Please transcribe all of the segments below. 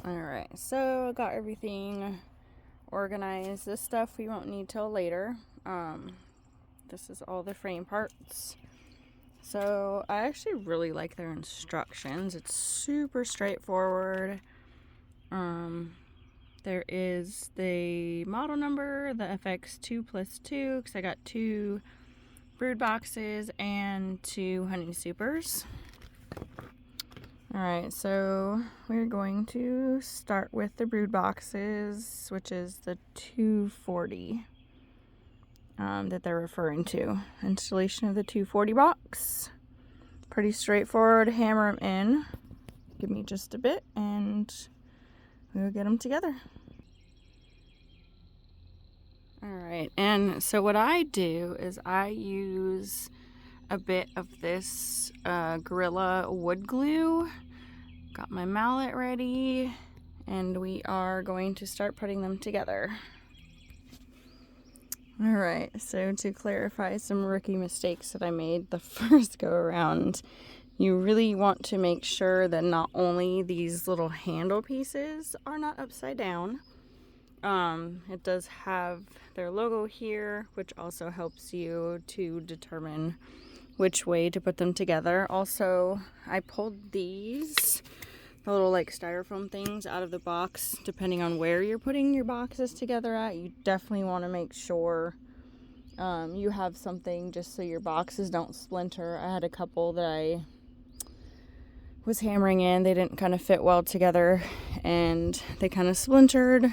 Alright, so I got everything organized. This stuff we won't need till later. This is all the frame parts. So I actually really like their instructions. It's super straightforward. There is the model number, the FX2+2, because I got 2 brood boxes and 2 honey supers. Alright, so we're going to start with the brood boxes, which is the 240 that they're referring to. Installation of the 240 box. Pretty straightforward. Hammer them in. Give me just a bit and we'll get them together. Alright, and so what I do is I use a bit of this Gorilla wood glue. Got my mallet ready, and we are going to start putting them together. Alright, so to clarify some rookie mistakes that I made the first go around, you really want to make sure that not only these little handle pieces are not upside down. It does have their logo here, which also helps you to determine which way to put them together. Also, I pulled these little like styrofoam things out of the box. Depending on where you're putting your boxes together at, you definitely want to make sure you have something just so your boxes don't splinter. I had a couple that I was hammering in. They didn't kind of fit well together and they kind of splintered.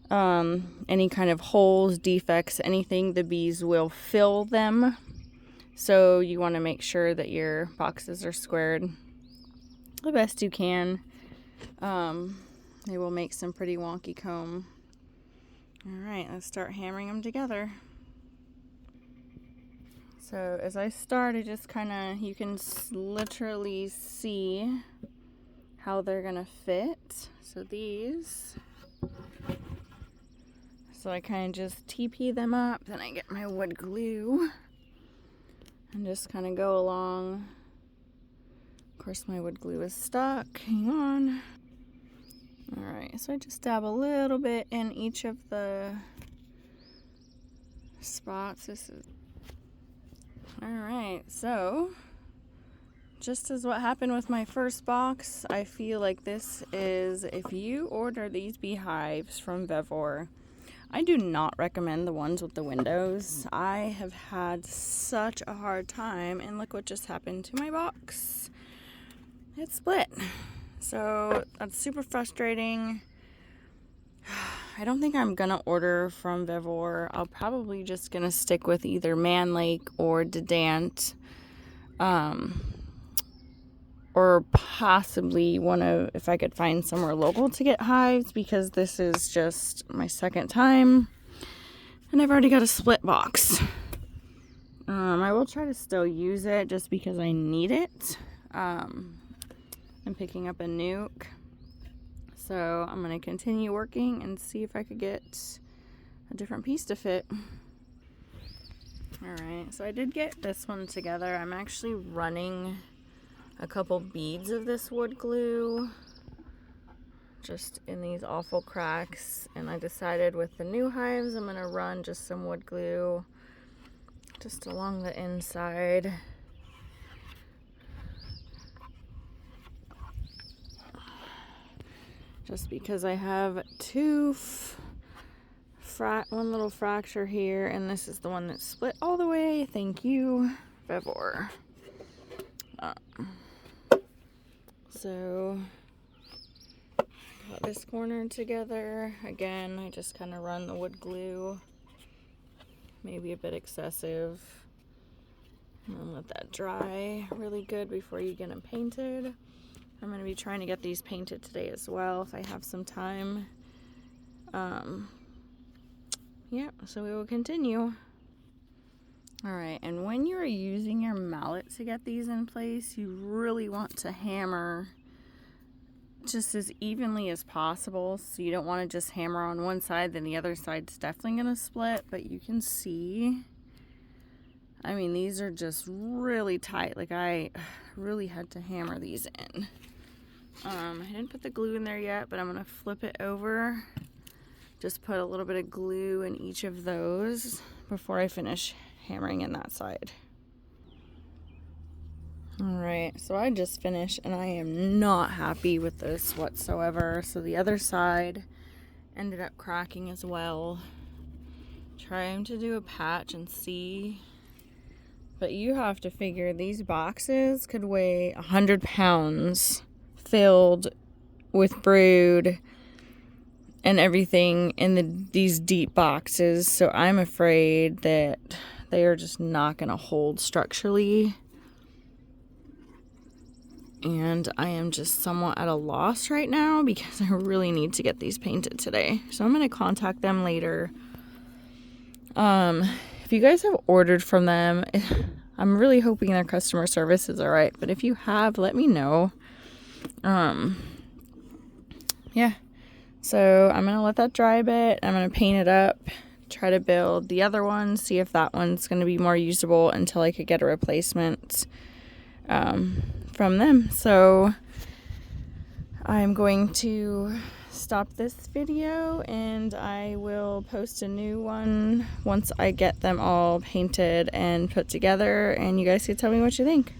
Any kind of holes, defects, anything, the bees will fill them. So you want to make sure that your boxes are squared the best you can. They will make some pretty wonky comb. Alright, let's start hammering them together. So as I start, I just kind of, you can literally see how they're going to fit. So these, so I kind of just TP them up, then I get my wood glue and just kind of go along. Of course my wood glue is stuck, hang on. Alright, so I just dab a little bit in each of the spots. Alright, so just as what happened with my first box, I feel like this is, if you order these beehives from Vevor, I do not recommend the ones with the windows. I have had such a hard time, and look what just happened to my box. It split. So that's super frustrating. I don't think I'm gonna order from Vevor. I'll probably just gonna stick with either Man Lake or Dedant. Or possibly if I could find somewhere local to get hives, because this is just my second time and I've already got a split box. I will try to still use it just because I need it. I'm picking up a nuke, so I'm going to continue working and see if I could get a different piece to fit. Alright, so I did get this one together. I'm actually running a couple beads of this wood glue just in these awful cracks, and I decided with the new hives I'm going to run just some wood glue just along the inside. Just because I have one little fracture here, and this is the one that split all the way. Thank you, Vevor. So, got this corner together. Again, I just kind of run the wood glue. Maybe a bit excessive. And then let that dry really good before you get them painted. I'm going to be trying to get these painted today as well if I have some time. Yeah, so we will continue. Alright, and when you're using your mallet to get these in place, you really want to hammer just as evenly as possible. So you don't want to just hammer on one side, then the other side's definitely going to split. But you can see, I mean, these are just really tight. Like, I really had to hammer these in. I didn't put the glue in there yet, but I'm gonna flip it over. Just put a little bit of glue in each of those before I finish hammering in that side. Alright, so I just finished and I am not happy with this whatsoever. So the other side ended up cracking as well. Trying to do a patch and see. But you have to figure these boxes could weigh 100 pounds filled with brood and everything in these deep boxes. So I'm afraid that they are just not going to hold structurally. And I am just somewhat at a loss right now because I really need to get these painted today. So I'm going to contact them later. If you guys have ordered from them, I'm really hoping their customer service is alright. But if you have, let me know. Yeah. So I'm going to let that dry a bit. I'm going to paint it up. Try to build the other one. See if that one's going to be more usable until I could get a replacement from them. So I'm going to stop this video and I will post a new one once I get them all painted and put together, and you guys can tell me what you think.